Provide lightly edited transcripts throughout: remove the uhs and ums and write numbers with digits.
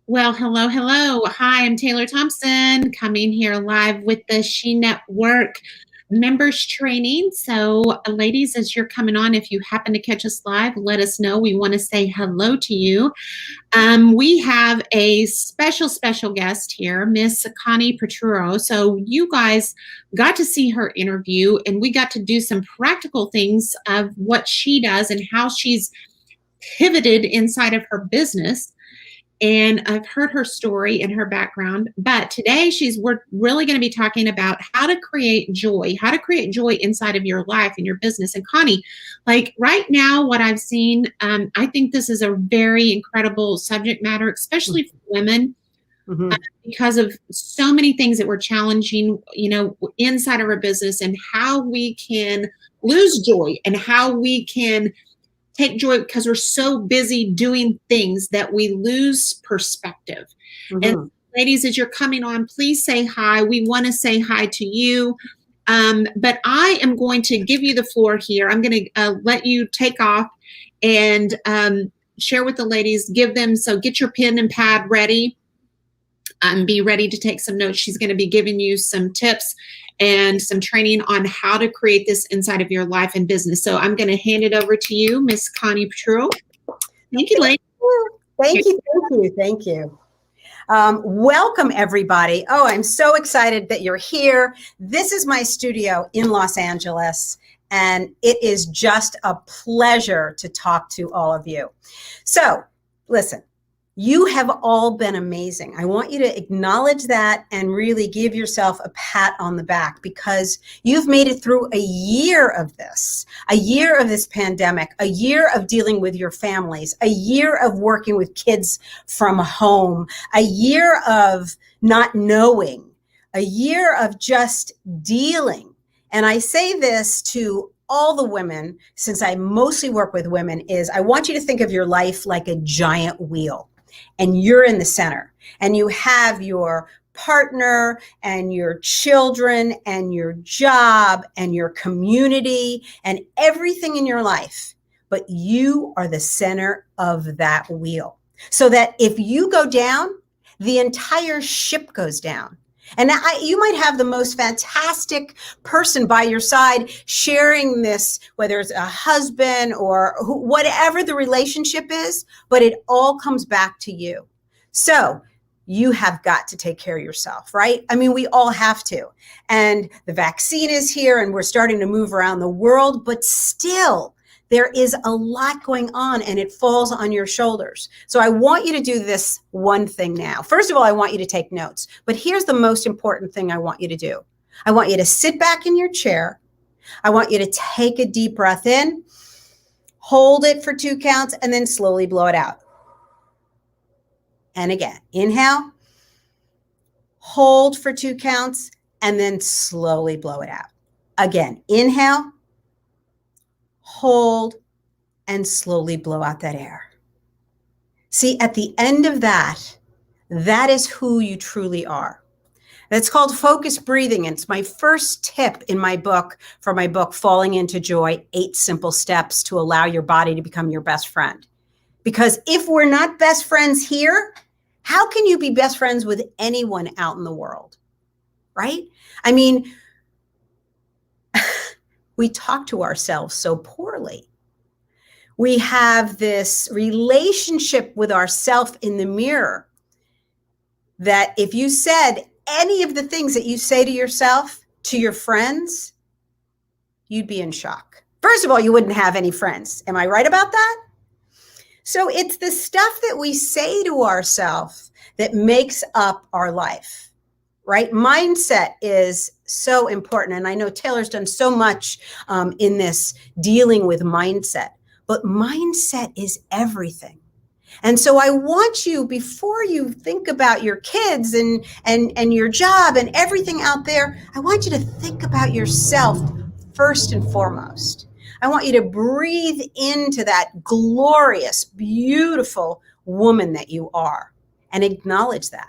Well, hello, hello. Hi, I'm Taylor Thompson coming here live with the She Network members training. So, ladies, as you're coming on, if you happen to catch us live, let us know. We want to say hello to you. We have a special guest here, Miss Connie Ponturo. So, you guys got to see her interview, and we got to do some practical things of what she does and how she's pivoted inside of her business, and I've heard her story and her background. But today we're really going to be talking about how to create joy inside of your life and your business. And Connie, like right now, what I've seen, I think this is a very incredible subject matter, especially for women. Mm-hmm. Because of so many things that we're challenging, inside of our business, and how we can lose joy and how we can take joy because we're so busy doing things that we lose perspective. Mm-hmm. And ladies, as you're coming on, please say hi. We want to say hi to you. But I am going to give you the floor here. I'm going to let you take off and share with the ladies, get your pen and pad ready. Be ready to take some notes. She's going to be giving you some tips and some training on how to create this inside of your life and business. So I'm going to hand it over to you, Miss Connie Ponturo. Thank you, lady. Thank you. Welcome, everybody. Oh, I'm so excited that you're here. This is my studio in Los Angeles, and it is just a pleasure to talk to all of you. So, listen. You have all been amazing. I want you to acknowledge that and really give yourself a pat on the back, because you've made it through a year of this pandemic, a year of dealing with your families, a year of working with kids from home, a year of not knowing, a year of just dealing. And I say this to all the women, since I mostly work with women, is I want you to think of your life like a giant wheel. And you're in the center, and you have your partner and your children and your job and your community and everything in your life. But you are the center of that wheel, so that if you go down, the entire ship goes down. And you might have the most fantastic person by your side sharing this, whether it's a husband or whatever the relationship is, but it all comes back to you. So you have got to take care of yourself, right? I mean, we all have to. And the vaccine is here, and we're starting to move around the world, but still, there is a lot going on, and it falls on your shoulders. So I want you to do this one thing now. First of all, I want you to take notes. But here's the most important thing I want you to do. I want you to sit back in your chair. I want you to take a deep breath in, hold it for 2 counts, and then slowly blow it out. And again, inhale, hold for 2 counts, and then slowly blow it out. Again, inhale, hold, and slowly blow out that air. See, at the end of that is who you truly are. That's called focused breathing. And it's my first tip in my book, Falling into Joy, 8 Simple Steps to Allow Your Body to Become Your Best Friend. Because if we're not best friends here, how can you be best friends with anyone out in the world, right? I mean, we talk to ourselves so poorly. We have this relationship with ourselves in the mirror that if you said any of the things that you say to yourself, to your friends, you'd be in shock. First of all, you wouldn't have any friends. Am I right about that? So it's the stuff that we say to ourselves that makes up our life. Right? Mindset is so important. And I know Taylor's done so much in this dealing with mindset, but mindset is everything. And so I want you, before you think about your kids and your job and everything out there, I want you to think about yourself first and foremost. I want you to breathe into that glorious, beautiful woman that you are and acknowledge that.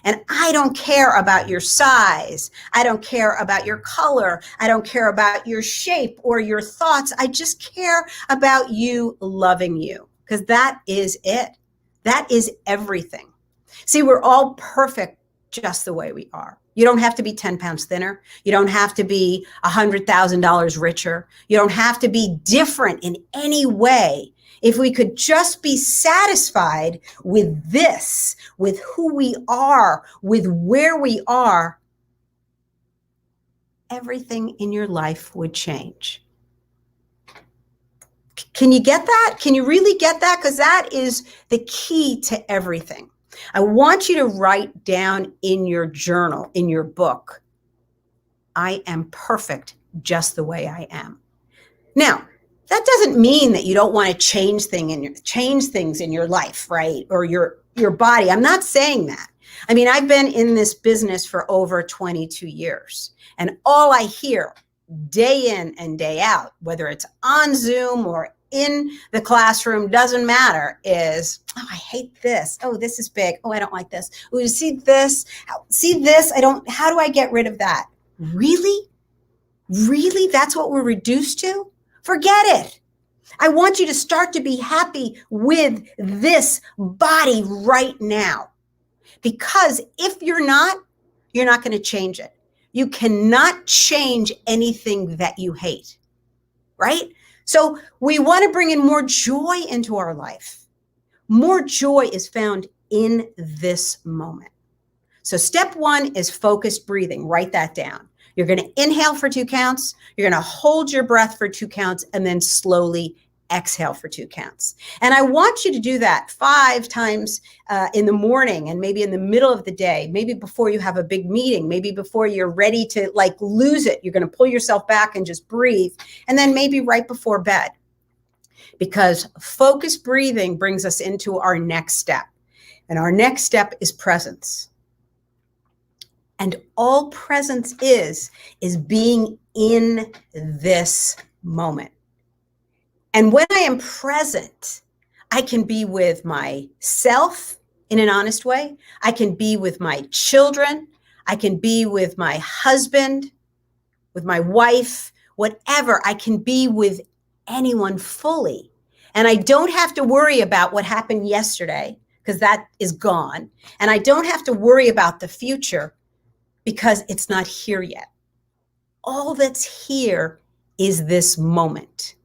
And I don't care about your size. I don't care about your color. I don't care about your shape or your thoughts. I just care about you loving you, because that is it. That is everything. See, we're all perfect just the way we are. You don't have to be 10 pounds thinner. You don't have to be $100,000 richer. You don't have to be different in any way. If we could just be satisfied with this, with who we are, with where we are, everything in your life would change. Can you get that? Can you really get that? Because that is the key to everything. I want you to write down in your journal, in your book, I am perfect just the way I am. Now, that doesn't mean that you don't want to change things in your life, right? Or your body. I'm not saying that. I mean, I've been in this business for over 22 years, and all I hear day in and day out, whether it's on Zoom or in the classroom, doesn't matter, is, oh, I hate this. Oh, this is big. Oh, I don't like this. Oh, you see this? See this? How do I get rid of that? Really? Really? That's what we're reduced to? Forget it. I want you to start to be happy with this body right now. Because if you're not going to change it. You cannot change anything that you hate, right? So we want to bring in more joy into our life. More joy is found in this moment. So step 1 is focused breathing. Write that down. You're going to inhale for 2 counts. You're going to hold your breath for 2 counts and then slowly exhale for 2 counts. And I want you to do that 5 times in the morning and maybe in the middle of the day, maybe before you have a big meeting, maybe before you're ready to lose it. You're going to pull yourself back and just breathe. And then maybe right before bed, because focused breathing brings us into our next step. And our next step is presence. And all presence is being in this moment. And when I am present, I can be with myself in an honest way. I can be with my children. I can be with my husband, with my wife, whatever. I can be with anyone fully. And I don't have to worry about what happened yesterday, because that is gone. And I don't have to worry about the future because it's not here yet. All that's here is this moment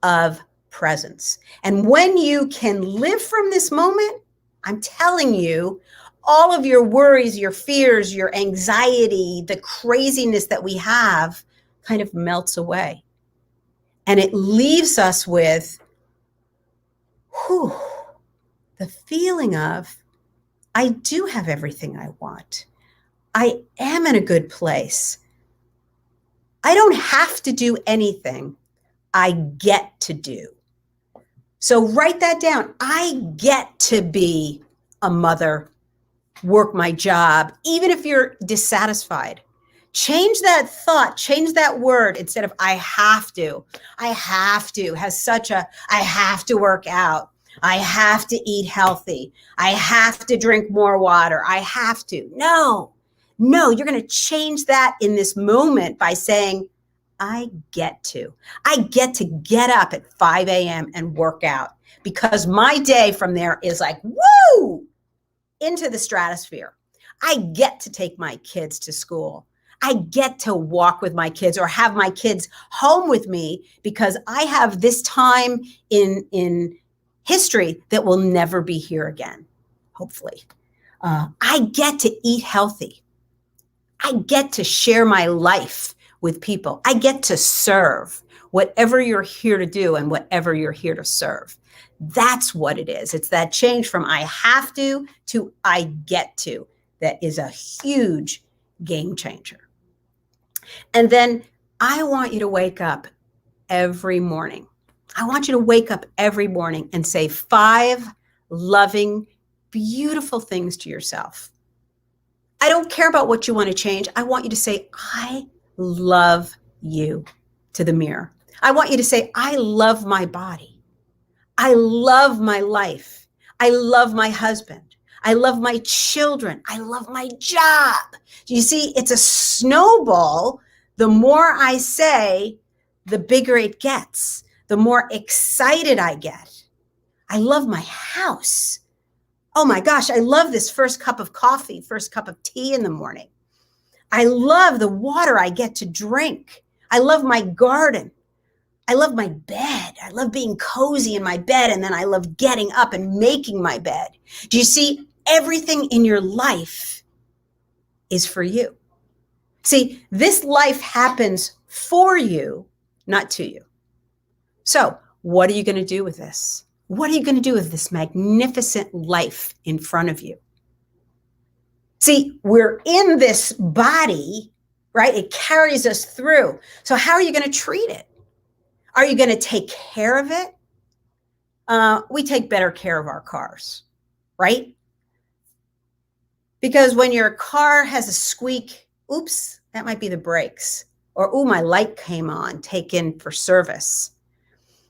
of presence. And when you can live from this moment, I'm telling you, all of your worries, your fears, your anxiety, the craziness that we have kind of melts away. And it leaves us with the feeling of, I do have everything I want. I am in a good place. I don't have to do anything. I get to do. So write that down. I get to be a mother, work my job, even if you're dissatisfied. Change that thought, change that word instead of I have to. I have to has such a, I have to work out. I have to eat healthy. I have to drink more water. I have to. No, you're going to change that in this moment by saying, I get to. I get to get up at 5 a.m. and work out because my day from there is like, woo, into the stratosphere. I get to take my kids to school. I get to walk with my kids or have my kids home with me because I have this time in history that will never be here again, hopefully. I get to eat healthy. I get to share my life with people. I get to serve whatever you're here to do and whatever you're here to serve. That's what it is. It's that change from I have to I get to that is a huge game changer. And then I want you to wake up every morning. I want you to wake up every morning and say 5 loving, beautiful things to yourself. I don't care about what you want to change. I want you to say, I love you to the mirror. I want you to say, I love my body. I love my life. I love my husband. I love my children. I love my job. You see, it's a snowball. The more I say, the bigger it gets, the more excited I get. I love my house. Oh my gosh, I love this first cup of coffee, first cup of tea in the morning. I love the water I get to drink. I love my garden. I love my bed. I love being cozy in my bed, and then I love getting up and making my bed. Do you see? Everything in your life is for you. See, this life happens for you, not to you. So, what are you going to do with this? What are you going to do with this magnificent life in front of you? See, we're in this body, right? It carries us through. So how are you going to treat it? Are you going to take care of it? We take better care of our cars, right? Because when your car has a squeak, oops, that might be the brakes. Or, ooh, my light came on, take in for service.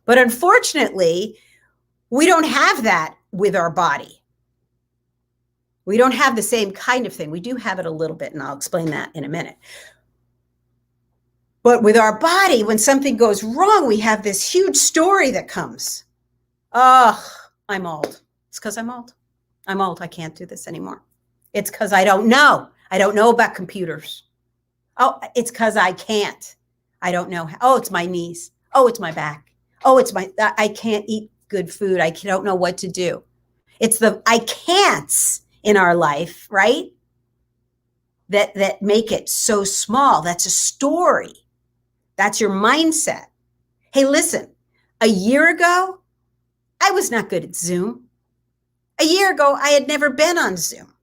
But unfortunately, we don't have that with our body. We don't have the same kind of thing. We do have it a little bit, and I'll explain that in a minute. But with our body, when something goes wrong, we have this huge story that comes. Oh, I'm old. It's because I'm old. I'm old. I can't do this anymore. It's because I don't know. I don't know about computers. Oh, it's because I can't. I don't know. Oh, it's my knees. Oh, it's my back. Oh, I can't eat good food. I don't know what to do. It's the I can'ts in our life, right? That make it so small. That's a story. That's your mindset. Hey, listen, a year ago, I was not good at Zoom. A year ago, I had never been on Zoom.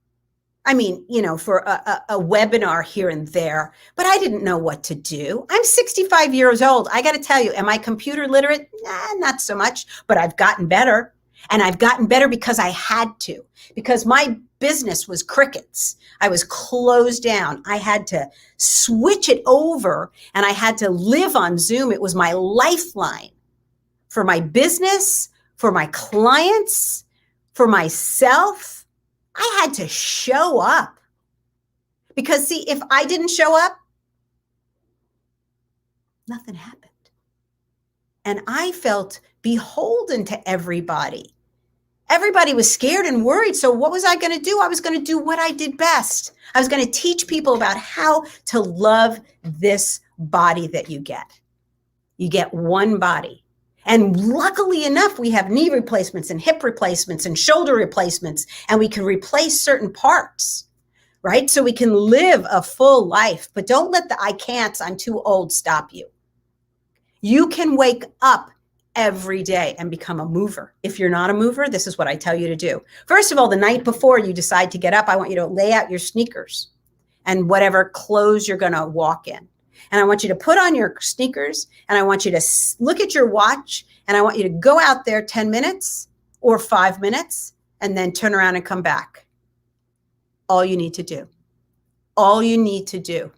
I mean, for a webinar here and there, but I didn't know what to do. I'm 65 years old. I got to tell you, am I computer literate? Not so much, but I've gotten better. And I've gotten better because I had to, because my business was crickets. I was closed down. I had to switch it over, and I had to live on Zoom. It was my lifeline for my business, for my clients, for myself. I had to show up, because see, if I didn't show up, nothing happened. And I felt beholden to everybody. Everybody was scared and worried. So what was I going to do? I was going to do what I did best. I was going to teach people about how to love this body that you get. You get one body. And luckily enough, we have knee replacements and hip replacements and shoulder replacements, and we can replace certain parts, right? So we can live a full life, but don't let the I can't, I'm too old stop you. You can wake up every day and become a mover. If you're not a mover, this is what I tell you to do. First of all, the night before you decide to get up, I want you to lay out your sneakers and whatever clothes you're going to walk in. And I want you to put on your sneakers, and I want you to look at your watch, and I want you to go out there 10 minutes or 5 minutes and then turn around and come back. All you need to do. All you need to do.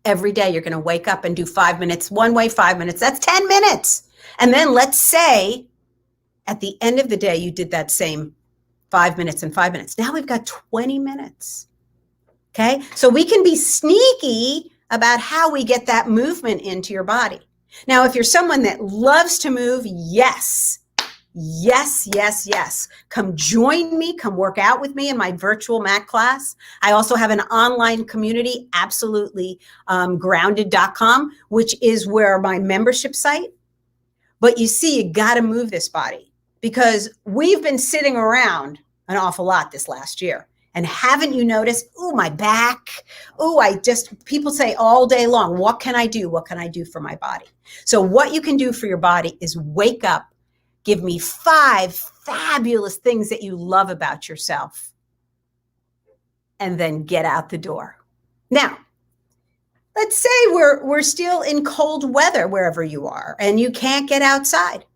Every day you're going to wake up and do 5 minutes one way, 5 minutes. That's 10 minutes. And then let's say at the end of the day, you did that same 5 minutes and 5 minutes. Now we've got 20 minutes. Okay. So we can be sneaky about how we get that movement into your body. Now, if you're someone that loves to move, yes. Come join me. Come work out with me in my virtual mat class. I also have an online community, absolutely grounded.com, which is where my membership site. But you see, you got to move this body, because we've been sitting around an awful lot this last year. And haven't you noticed, ooh, my back, people say all day long, what can I do? What can I do for my body? So what you can do for your body is wake up, give me 5 fabulous things that you love about yourself, and then get out the door. Now, let's say we're still in cold weather wherever you are, and you can't get outside.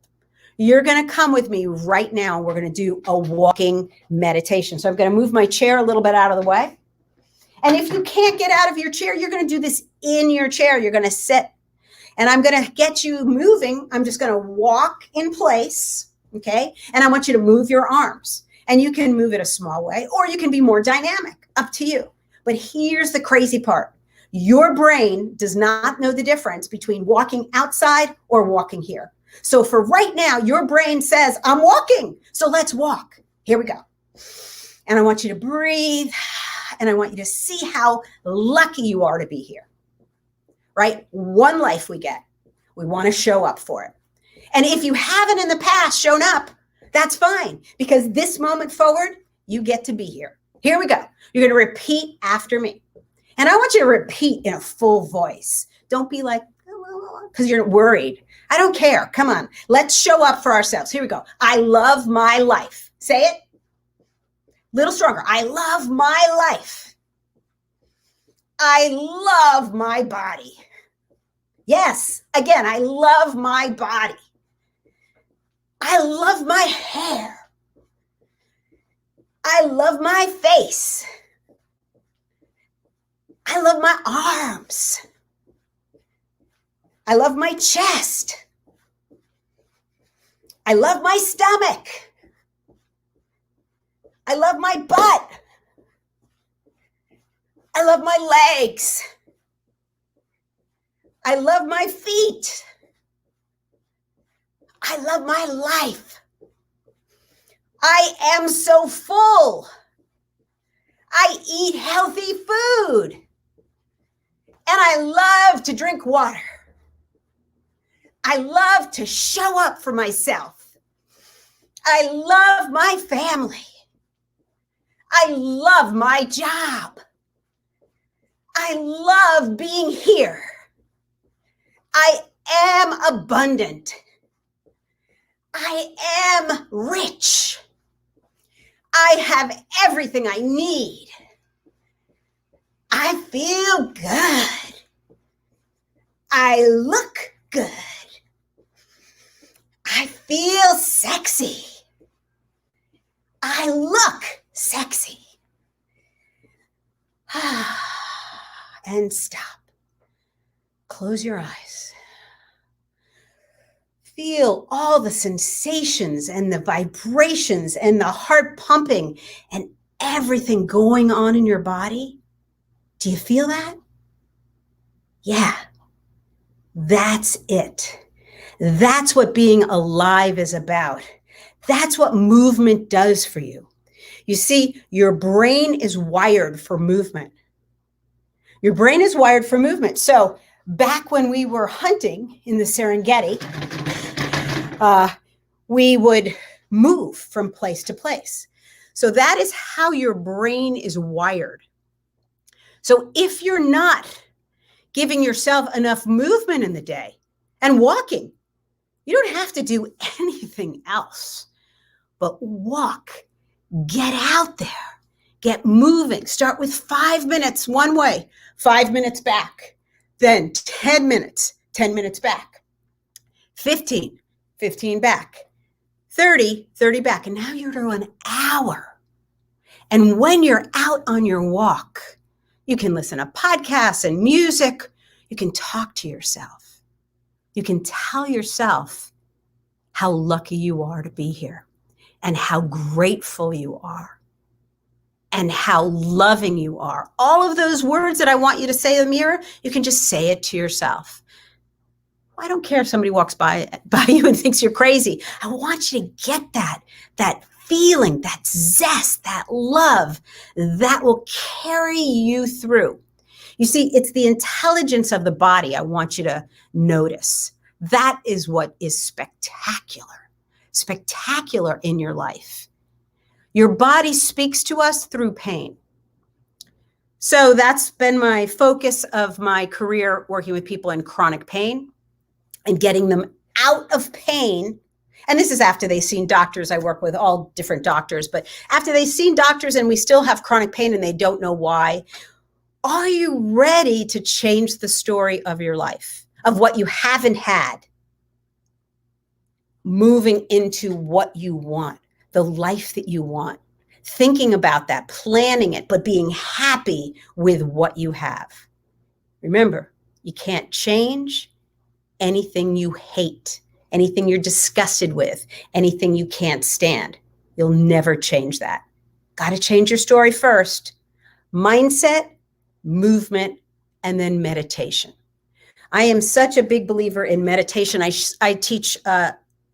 You're going to come with me right now, and we're going to do a walking meditation. So I'm going to move my chair a little bit out of the way. And if you can't get out of your chair, you're going to do this in your chair. You're going to sit, and I'm going to get you moving. I'm just going to walk in place, okay? And I want you to move your arms. And you can move it a small way, or you can be more dynamic, up to you. But here's the crazy part. Your brain does not know the difference between walking outside or walking here. So for right now, your brain says, I'm walking. So let's walk. Here we go. And I want you to breathe. And I want you to see how lucky you are to be here, right? One life we get. We want to show up for it. And if you haven't in the past shown up, that's fine, because this moment forward, you get to be here. Here we go. You're going to repeat after me. And I want you to repeat in a full voice. Don't be like, because you're worried. I don't care. Come on. Let's show up for ourselves. Here we go. I love my life. Say it. Little stronger. I love my life. I love my body. Yes. Again, I love my body. I love my hair. I love my face. I love my arms. I love my chest. I love my stomach. I love my butt. I love my legs. I love my feet. I love my life. I am so full. I eat healthy food. And I love to drink water. I love to show up for myself. I love my family. I love my job. I love being here. I am abundant. I am rich. I have everything I need. I feel good. I look good. I feel sexy. I look sexy. And stop. Close your eyes. Feel all the sensations and the vibrations and the heart pumping and everything going on in your body. Do you feel that? Yeah, that's it. That's what being alive is about. That's what movement does for you. You see, your brain is wired for movement. Your brain is wired for movement. So back when we were hunting in the Serengeti, we would move from place to place. So that is how your brain is wired. So if you're not giving yourself enough movement in the day and walking, you don't have to do anything else but walk, get out there, get moving. Start with 5 minutes one way, 5 minutes back, then 10 minutes, 10 minutes back, 15, 15 back, 30, 30 back. And now you're to an hour. And when you're out on your walk, you can listen to podcasts and music. You can talk to yourself. You can tell yourself how lucky you are to be here and how grateful you are and how loving you are. All of those words that I want you to say in the mirror, you can just say it to yourself. I don't care if somebody walks by you and thinks you're crazy. I want you to get that feeling, that zest, that love that will carry you through. You see, it's the intelligence of the body I want you to notice. That is what is spectacular in your life. Your body speaks to us through pain. So that's been my focus of my career, working with people in chronic pain and getting them out of pain. And this is after they've seen doctors. I work with all different doctors, but after they've seen doctors and we still have chronic pain and they don't know why, are you ready to change the story of your life, of what you haven't had, moving into what you want, the life that you want, thinking about that, planning it, but being happy with what you have? Remember, you can't change anything you hate, anything you're disgusted with, anything you can't stand. You'll never change that. Got to change your story first. Mindset, movement, and then meditation. I am such a big believer in meditation. I teach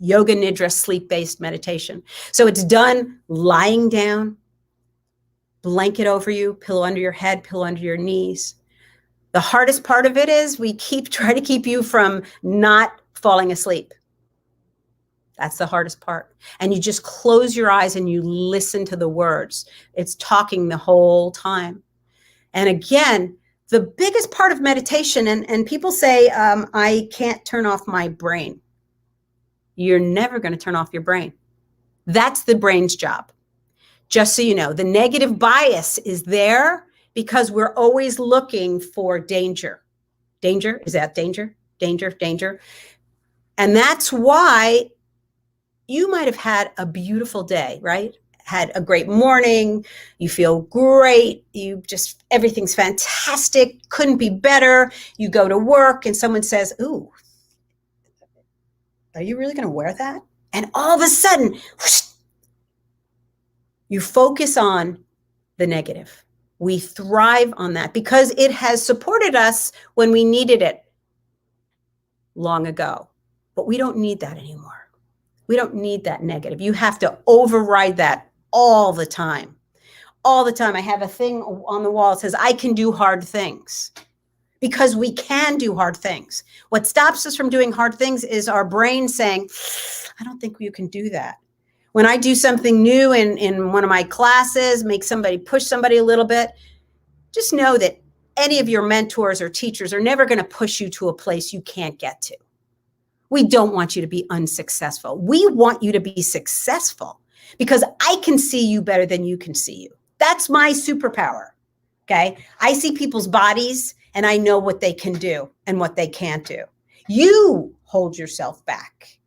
yoga nidra, sleep-based meditation. So it's done lying down, blanket over you, pillow under your head, pillow under your knees. The hardest part of it is we try to keep you from not falling asleep. That's the hardest part. And you just close your eyes and you listen to the words. It's talking the whole time. And again, the biggest part of meditation, and people say, I can't turn off my brain. You're never going to turn off your brain. That's the brain's job. Just so you know, the negative bias is there because we're always looking for danger. Danger? Is that danger? Danger, danger. And that's why you might have had a beautiful day, right? Had a great morning, you feel great, everything's fantastic, couldn't be better. You go to work and someone says, ooh, are you really going to wear that? And all of a sudden, whoosh, you focus on the negative. We thrive on that because it has supported us when we needed it long ago. But we don't need that anymore. We don't need that negative. You have to override that all the time. All the time. I have a thing on the wall that says, I can do hard things. Because we can do hard things. What stops us from doing hard things is our brain saying, I don't think you can do that. When I do something new in one of my classes, push somebody a little bit, just know that any of your mentors or teachers are never going to push you to a place you can't get to. We don't want you to be unsuccessful. We want you to be successful because I can see you better than you can see you. That's my superpower. Okay. I see people's bodies and I know what they can do and what they can't do. You hold yourself back.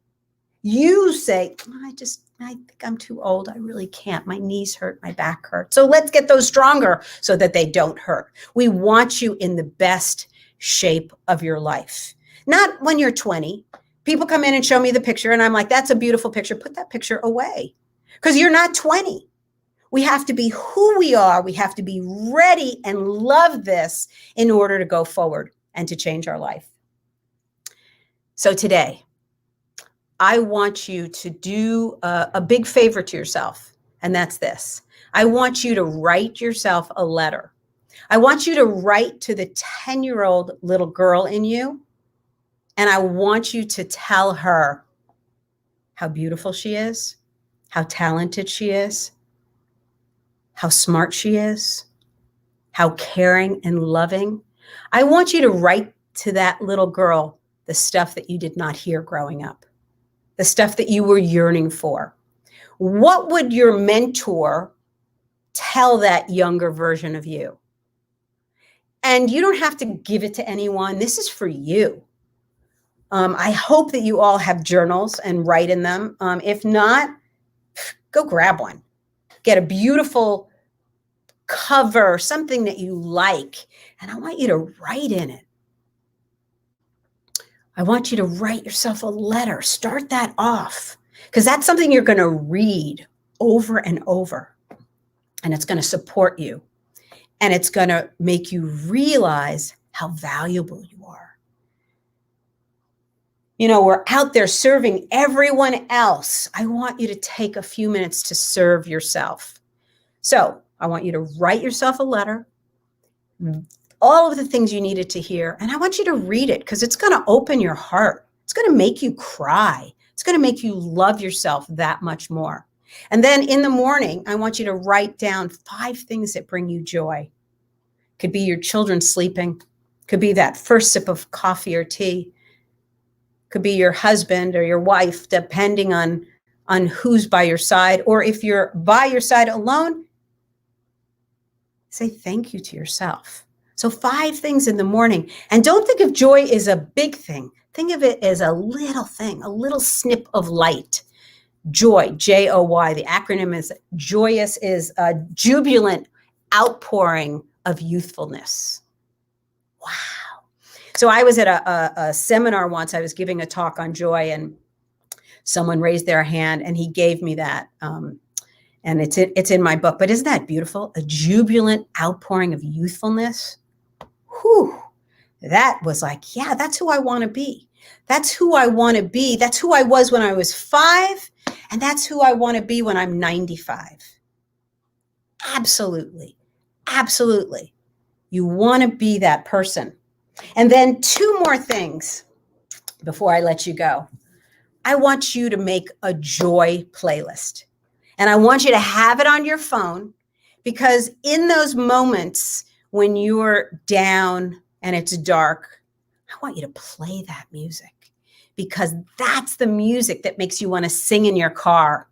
You say, I think I'm too old. I really can't. My knees hurt. My back hurts. So let's get those stronger so that they don't hurt. We want you in the best shape of your life. Not when you're 20. People come in and show me the picture and I'm like, that's a beautiful picture. Put that picture away because you're not 20. We have to be who we are. We have to be ready and love this in order to go forward and to change our life. So today, I want you to do a big favor to yourself, and that's this. I want you to write yourself a letter. I want you to write to the 10-year-old little girl in you, and I want you to tell her how beautiful she is, how talented she is, how smart she is, how caring and loving. I want you to write to that little girl the stuff that you did not hear growing up, the stuff that you were yearning for. What would your mentor tell that younger version of you? And you don't have to give it to anyone. This is for you. I hope that you all have journals and write in them. If not, go grab one. Get a beautiful cover, something that you like, and I want you to write in it. I want you to write yourself a letter. Start that off because that's something you're going to read over and over, and it's going to support you, and it's going to make you realize how valuable you are. You know, we're out there serving everyone else. I want you to take a few minutes to serve yourself. So I want you to write yourself a letter, all of the things you needed to hear, and I want you to read it because it's going to open your heart. It's going to make you cry. It's going to make you love yourself that much more. And then in the morning, I want you to write down 5 things that bring you joy. Could be your children sleeping. Could be that first sip of coffee or tea. Could be your husband or your wife, depending on who's by your side. Or if you're by your side alone, say thank you to yourself. So 5 things in the morning. And don't think of joy as a big thing. Think of it as a little thing, a little snip of light. Joy, J-O-Y. The acronym is joyous, is a jubilant outpouring of youthfulness. Wow. So I was at a seminar once. I was giving a talk on joy, and someone raised their hand, and he gave me that. And it's in my book. But isn't that beautiful? A jubilant outpouring of youthfulness. Whew. That was like, yeah, that's who I want to be. That's who I want to be. That's who I was when I was 5, and that's who I want to be when I'm 95. Absolutely. Absolutely. You want to be that person. And then 2 more things before I let you go. I want you to make a joy playlist. And I want you to have it on your phone, because in those moments when you're down and it's dark, I want you to play that music, because that's the music that makes you want to sing in your car.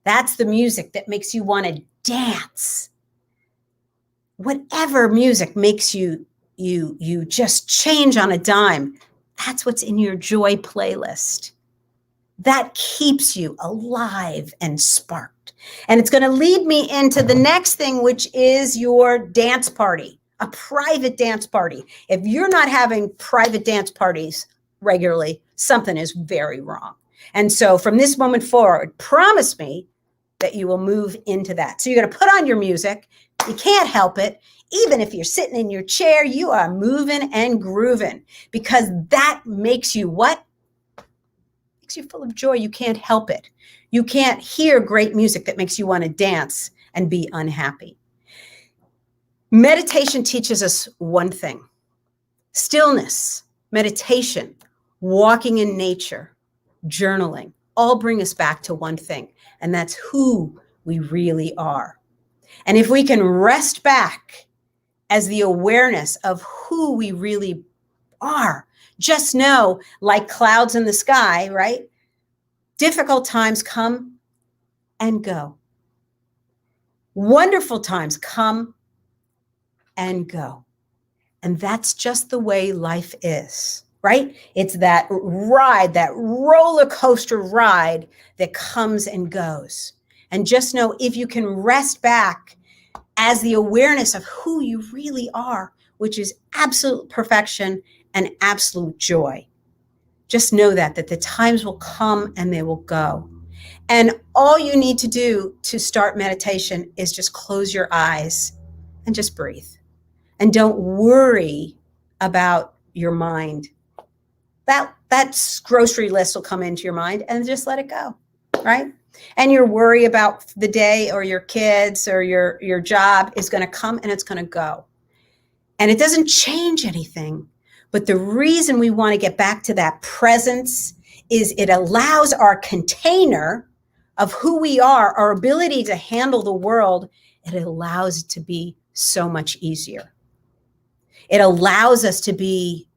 That's the music that makes you want to dance. Whatever music makes you just change on a dime, that's what's in your joy playlist. That keeps you alive and sparked. And it's going to lead me into the next thing, which is your dance party, a private dance party. If you're not having private dance parties regularly, something is very wrong. And so from this moment forward, promise me that you will move into that. So you're going to put on your music. You can't help it. Even if you're sitting in your chair, you are moving and grooving, because that makes you what? Makes you full of joy. You can't help it. You can't hear great music that makes you want to dance and be unhappy. Meditation teaches us one thing: stillness, meditation, walking in nature, journaling, all bring us back to one thing, and that's who we really are. And if we can rest back as the awareness of who we really are, just know, like clouds in the sky, right? Difficult times come and go. Wonderful times come and go. And that's just the way life is, right? It's that ride, that roller coaster ride that comes and goes. And just know, if you can rest back as the awareness of who you really are, which is absolute perfection and absolute joy, just know that the times will come and they will go. And all you need to do to start meditation is just close your eyes and just breathe. And don't worry about your mind. That grocery list will come into your mind, and just let it go, right? And your worry about the day or your kids or your job is going to come and it's going to go. And it doesn't change anything. But the reason we want to get back to that presence is it allows our container of who we are, our ability to handle the world, it allows it to be so much easier. It allows us to be,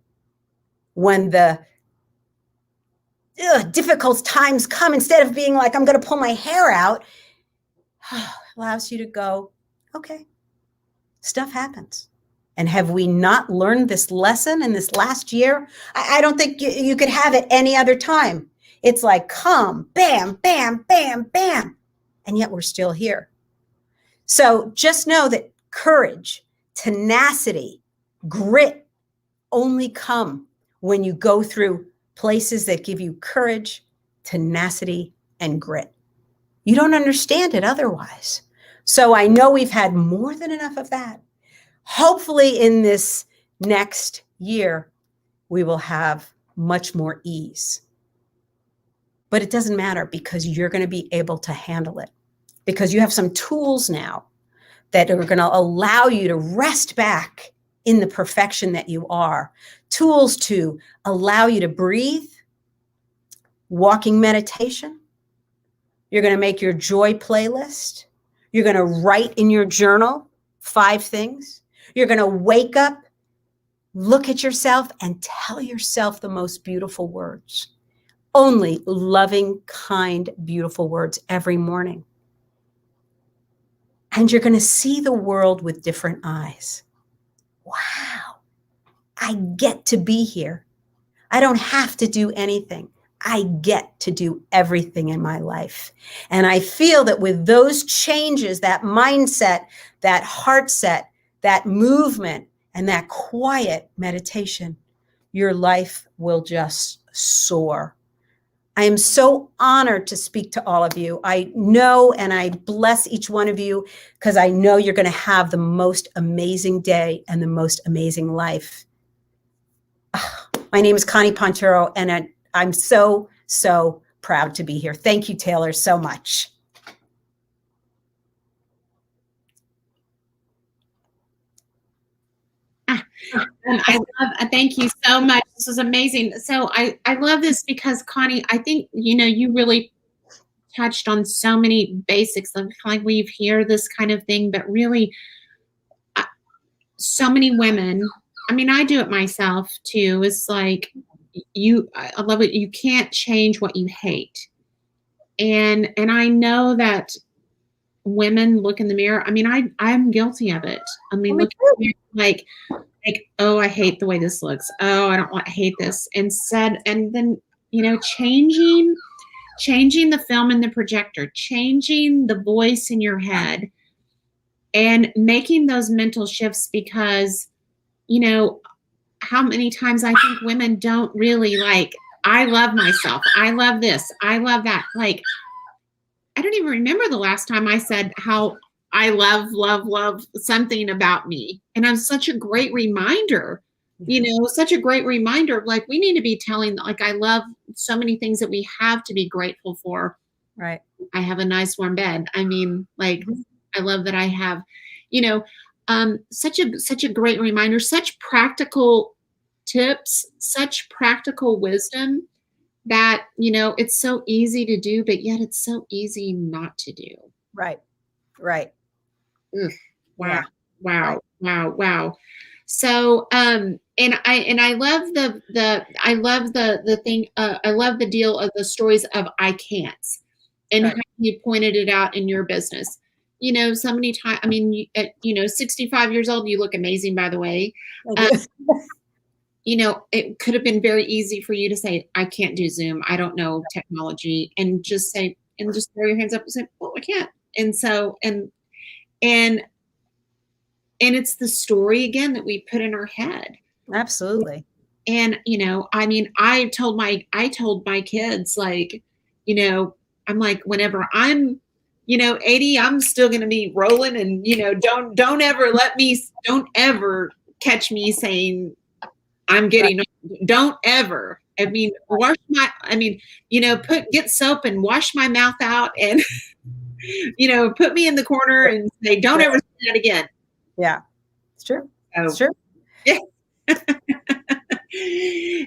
when the difficult times come, instead of being like, I'm going to pull my hair out, allows you to go, okay, stuff happens. And have we not learned this lesson in this last year? I don't think you could have it any other time. It's like, come, bam, bam, bam, bam. And yet we're still here. So just know that courage, tenacity, grit only come when you go through places that give you courage, tenacity, and grit. You don't understand it otherwise. So I know we've had more than enough of that. Hopefully in this next year, we will have much more ease. But it doesn't matter, because you're going to be able to handle it, because you have some tools now that are going to allow you to rest back in the perfection that you are. Tools to allow you to breathe, walking meditation. You're going to make your joy playlist. You're going to write in your journal 5 things. You're going to wake up, look at yourself, and tell yourself the most beautiful words. Only loving, kind, beautiful words every morning. And you're going to see the world with different eyes. Wow, I get to be here. I don't have to do anything. I get to do everything in my life. And I feel that with those changes, that mindset, that heart set, that movement, and that quiet meditation, your life will just soar. I am so honored to speak to all of you. I know, and I bless each one of you, because I know you're going to have the most amazing day and the most amazing life. My name is Connie Ponturo, and I'm so, so proud to be here. Thank you, Taylor, so much. Thank you so much. This was amazing. So I love this because, Connie, I think, you really touched on so many basics of like we hear this kind of thing, but really so many women, I mean, I do it myself too. It's like I love it. You can't change what you hate. And I know that women look in the mirror. I mean, I'm guilty of it. I mean, look in the mirror, like, oh, I hate the way this looks. Oh, I hate this. And then, changing the film in the projector, changing the voice in your head, and making those mental shifts because, how many times I think women don't really I love myself. I love this. I love that. Like, I don't even remember the last time I said how I love something about me. And I'm such a great reminder, such a great reminder. Like, we need to be telling, like, I love so many things that we have to be grateful for. Right. I have a nice warm bed. I mean, like, I love that I have, such a great reminder, such practical tips, such practical wisdom that, it's so easy to do, but yet it's so easy not to do. Right. Right. Wow. Yeah. Wow. Right. Wow. So, and I love I love the thing. I love the deal of the stories of I can'ts, and Right. how you pointed it out in your business. So many times, I mean, at 65 years old, you look amazing, by the way. It could have been very easy for you to say, I can't do Zoom. I don't know technology, and just throw your hands up and say, well, I can't. And so, and it's the story again that we put in our head. Absolutely. And, I mean, I told my kids, like, I'm like, whenever I'm, 80, I'm still going to be rolling, and, don't ever catch me saying I'm getting, don't ever, I mean, get soap and wash my mouth out, and, put me in the corner and say, don't ever say that again. Yeah, it's true. It's true. Yeah.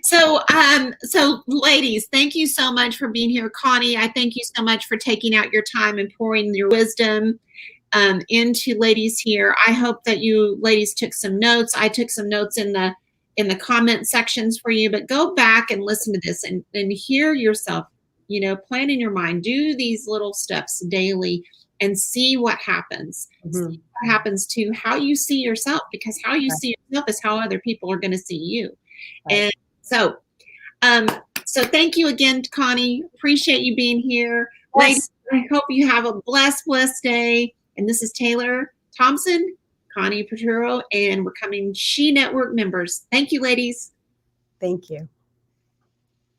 So ladies, thank you so much for being here. Connie, I thank you so much for taking out your time and pouring your wisdom into ladies here. I hope that you ladies took some notes. I took some notes in the comment sections for you, but go back and listen to this and hear yourself, plan in your mind, do these little steps daily and see what happens. See what happens to how you see yourself, because how you see yourself is how other people are going to see you. And so thank you again, Connie. Appreciate you being here. Ladies, I hope you have a blessed day. And this is Taylor Thompson, Connie Ponturo, and we're coming She Network members. Thank you, ladies. Thank you.